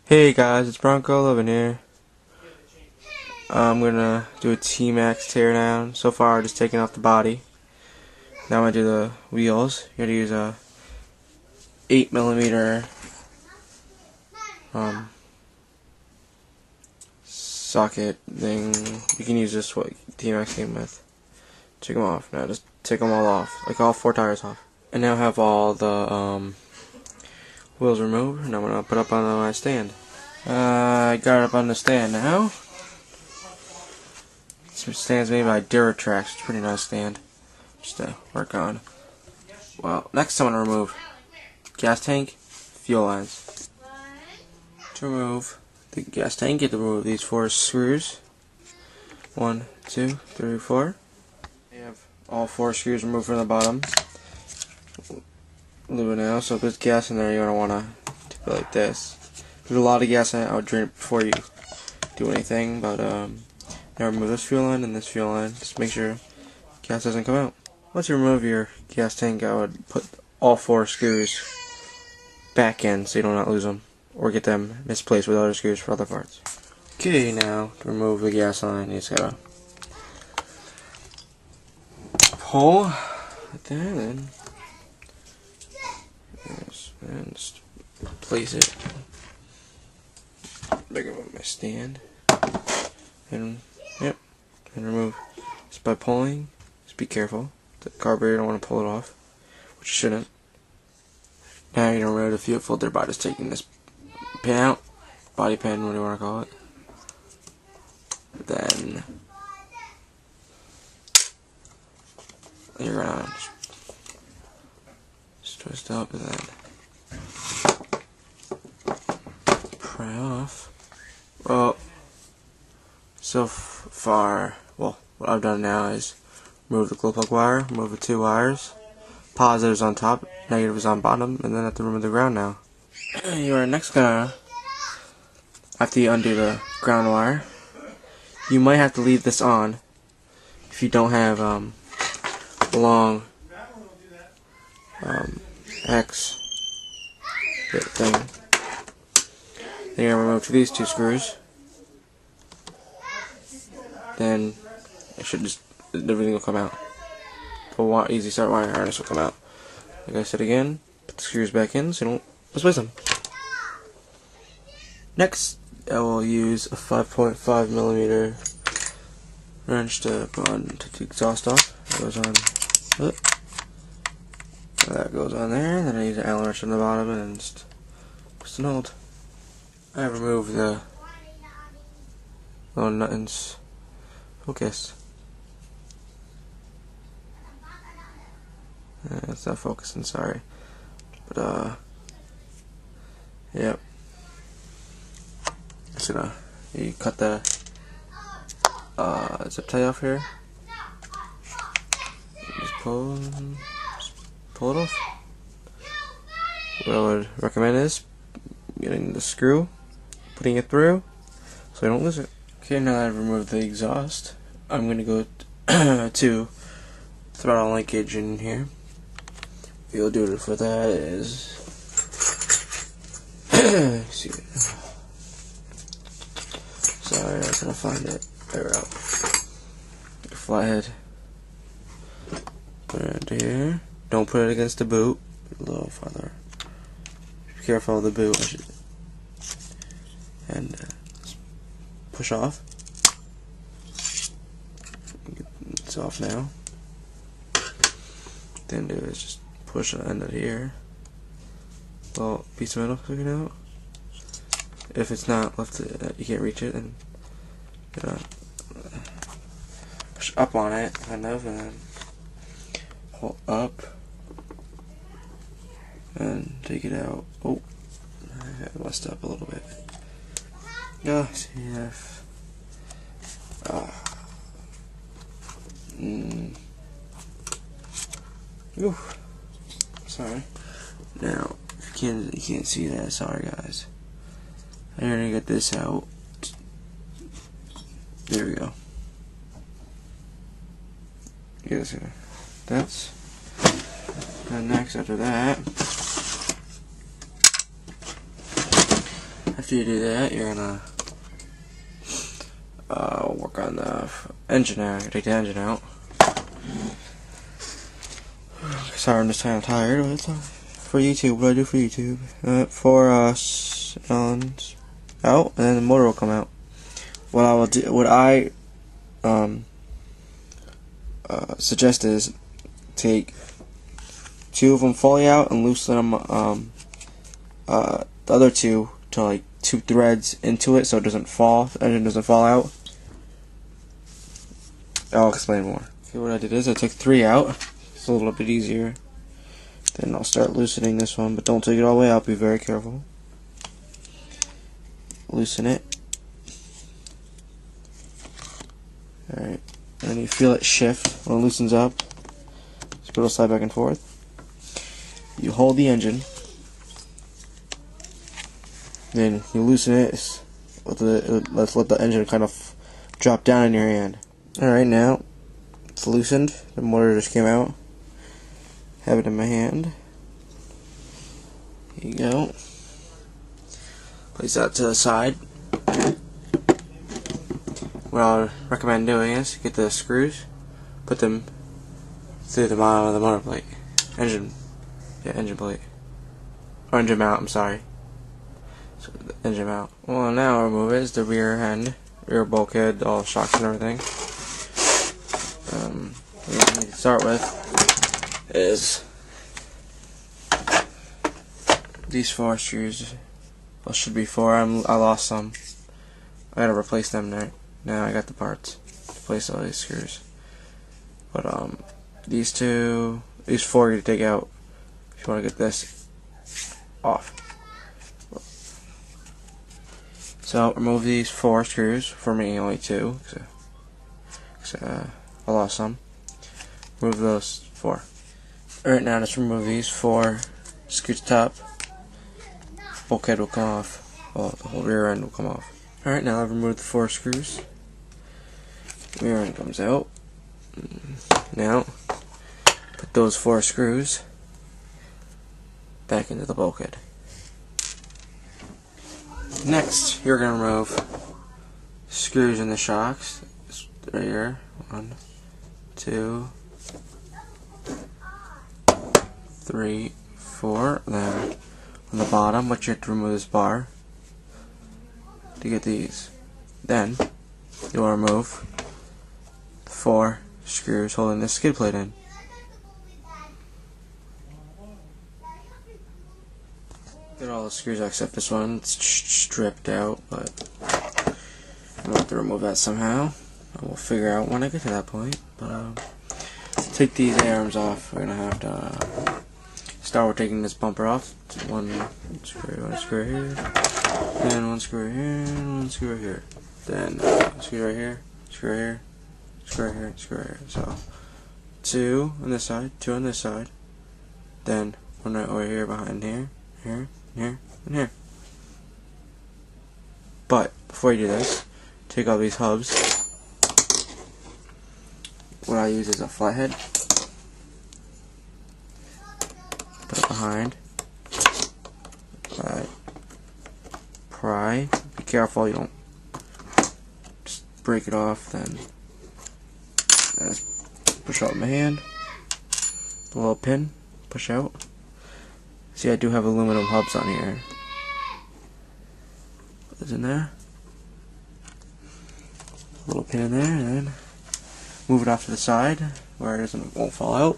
Hey guys, it's Bronco11 here. I'm gonna do a tmaxx teardown. So far, just taking off the body. Now I do the wheels. You gotta use a 8mm socket thing. You can use this what tmaxx came with. Take them off. Now just take them all off, like all 4 tires off. And now I have all the wheels removed, and I'm gonna put up on my stand. I got it up on the stand now. This stand's made by Duratrax. It's a pretty nice stand. Just to work on. Well, next I'm gonna remove gas tank, fuel lines. To remove the gas tank, you have to remove these 4 screws. 1, 2, 3, 4. You have all 4 screws removed from the bottom. Lube it now. So if there's gas in there, you're gonna wanna do it like this. If there's a lot of gas in it, I would drain it before you do anything. But now remove this fuel line and this fuel line. Just make sure gas doesn't come out. Once you remove your gas tank, I would put all 4 screws back in so you do not lose them or get them misplaced with other screws for other parts. Okay, now to remove the gas line, you just gotta pull right there, and just place it back up on my stand, and yep, and remove just by pulling. Just be careful. The carburetor, you don't want to pull it off, which you shouldn't. Now you're gonna remove the fuel filter by just taking this pin out, body pin, what do you want to call it. Then you're gonna just twist up and then pry off. Well, so far, well, what I've done now is remove the glow plug wire, remove the 2 wires. Positive is on top, negative is on bottom, and then I have to remove the ground now. You are next gonna, after you undo the ground wire, you might have to leave this on if you don't have long X thing. Then you're gonna remove these 2 screws. Then it should just, everything will come out. The easy start wire harness will come out. Like I said again, put the screws back in so you don't misplace them. Next, I will use a 5.5mm wrench to put on to the exhaust off. It goes on. That goes on there. Then I use an Allen wrench on the bottom and just twist and hold. I removed the little nut and focus. It's not focusing, sorry. But yep. Just gonna, you cut the zip tie off here. Just pull it off. What I would recommend is getting the screw, putting it through, so you don't lose it. Okay, now that I've removed the exhaust, I'm gonna go to throttle linkage in here. What you'll do for that is see it. Sorry, I was gonna find it. There we go. Flathead. Put it into here. Don't put it against the boot. Put it a little farther. Be careful of the boot. And push off. It's off now. Then do is just push the end of here. Little piece of metal sticking out. If it's not left, you can't reach it, then push up on it, kind of, and then pull up and take it out. Oh, I messed up a little bit. Yeah, see if ooh, sorry. Now, if you can't see that. Sorry, guys. I'm gonna get this out. There we go. Yes, that's. And next, after that, After you do that, you're gonna work on the engine now. Take the engine out. Sorry, I'm just kind of tired. But it's for YouTube. What do I do for YouTube? For sounds out, and then the motor will come out. What I will do, what I suggest is take 2 of them fully out and loosen them. The other 2 to like 2 threads into it so it doesn't fall. The engine doesn't fall out. I'll explain more. Okay, what I did is I took 3 out. It's a little bit easier. Then I'll start loosening this one, but don't take it all the way out. Be very careful. Loosen it. Alright. And then you feel it shift when it loosens up. So it'll slide back and forth. You hold the engine. Then you loosen it. Let's let the engine kind of drop down in your hand. Alright, now it's loosened. The motor just came out. Have it in my hand. Here you go. Place that to the side. What I would recommend doing is get the screws, put them through the bottom of the motor plate. Engine plate. Or engine mount, I'm sorry. So the engine mount. Well, now I'll remove is the rear end, rear bulkhead, all shocks and everything. What we need to start with is these 4 screws. Well, should be 4. I lost some. I gotta replace them there. Now I got the parts to replace all these screws. But these 4 you take out if you want to get this off. So remove these 4 screws. For me, only 2. Cause I lost some. Remove those 4. Alright, now just remove these 4 screws top. Bulkhead will come off. Well, the whole rear end will come off. Alright, now I've removed the 4 screws. The rear end comes out. Now, put those 4 screws back into the bulkhead. Next, you're going to remove screws in the shocks. Right here. 1, 2, 3, 4. Then on the bottom, what you have to remove this bar to get these. Then you will remove the 4 screws holding this skid plate in. Get all the screws out except this one. It's stripped out, but I'm going to have to remove that somehow. We'll figure out when I get to that point. But take these arms off. We're gonna have to start with taking this bumper off. One screw here, then 1 screw here, and 1 screw here. Then screw right here, screw here, screw here, screw here. So 2 on this side, 2 on this side. Then 1 right over here behind here, here, here, and here. But before you do this, take all these hubs. What I use is a flathead. Put it behind. Pry. Be careful you don't just break it off. Then I just push out my hand. The little pin. Push out. See, I do have aluminum hubs on here. Put this in there. A little pin in there, and then move it off to the side where it won't fall out.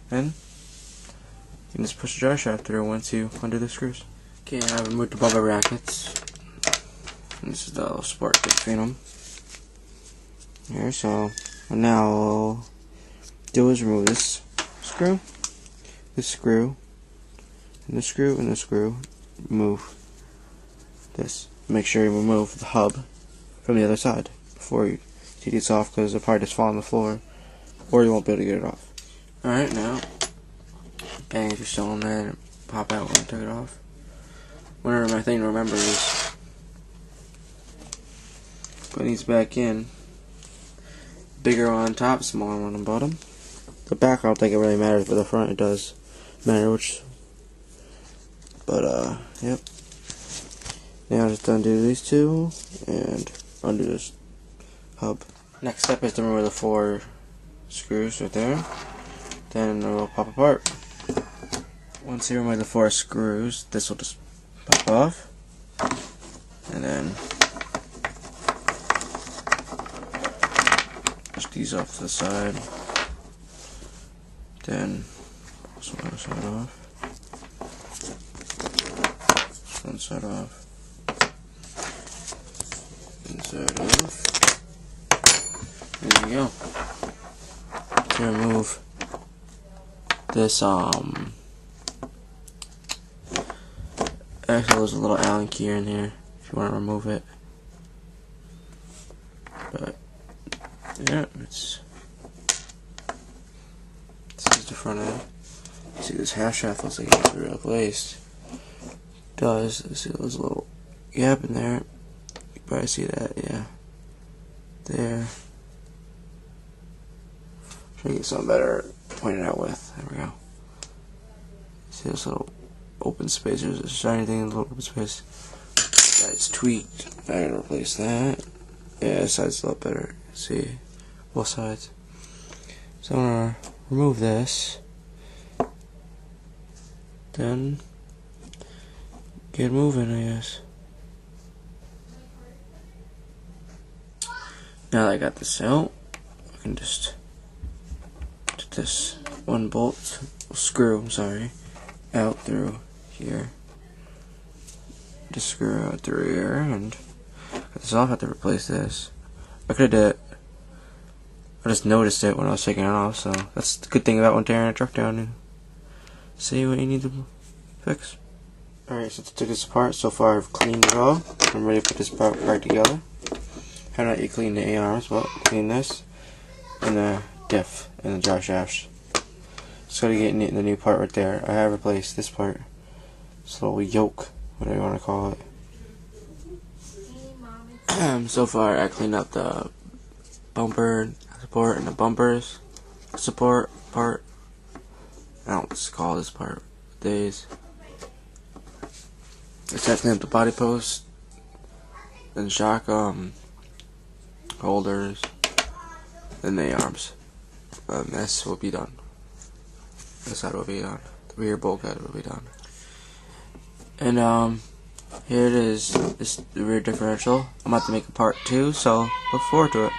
Then you can just push the jar shaft through once you undo the screws. Okay, I've removed the bumper brackets. And this is the little spark between them. Here, so what now I'll do is remove this screw, and this screw, and this screw. Remove this. Make sure you remove the hub from the other side before you take this off, because it'll probably just fall on the floor, or you won't be able to get it off. Alright, now, bang, if you're still in there, and pop out when I took it off. One of my thing to remember is putting these back in. Bigger one on top, smaller one on the bottom. The back I don't think it really matters, but the front it does matter, yep. Now just undo these two and undo this hub. Next step is to remove the 4 screws right there. Then it will pop apart. Once you remove the 4 screws, this will just pop off. And then push these off to the side. Then push one side off. One side off. Inside off. There you go. To remove this, actually there's a little Allen key in here if you want to remove it. But yeah, this is the front end. See, this half shaft looks like it needs to be replaced. It does. See, there's a little gap in there. You can probably see that, yeah. There. Try to get something better pointed out with. There we go. See this little open space? There's a shiny thing in the little open space. That's tweaked. I gotta replace that. Yeah, this side's a lot better. See, both sides. So I'm gonna remove this. Then get moving, I guess. Now that I got this out, I can just put this one screw, I'm sorry, out through here. Just screw out through here and cut this off. I have to replace this. I could have did it. I just noticed it when I was taking it off, so that's the good thing about when tearing a truck down and see what you need to fix. Alright, so to take this apart, so far I've cleaned it all. I'm ready to put this part back together. How not you clean the A-arms? Well, clean this and the diff and the jar shafts. Just gotta get the new part right there. I have replaced this part. This little yoke, whatever you want to call it. So far I cleaned up the bumper support and the bumpers support part. I don't just call this part days. Let's clean up the body post and shock holders, then the arms. This will be done. This side will be done. The rear bulkhead will be done. And here it is. This is the rear differential. I'm about to make a part 2, so look forward to it.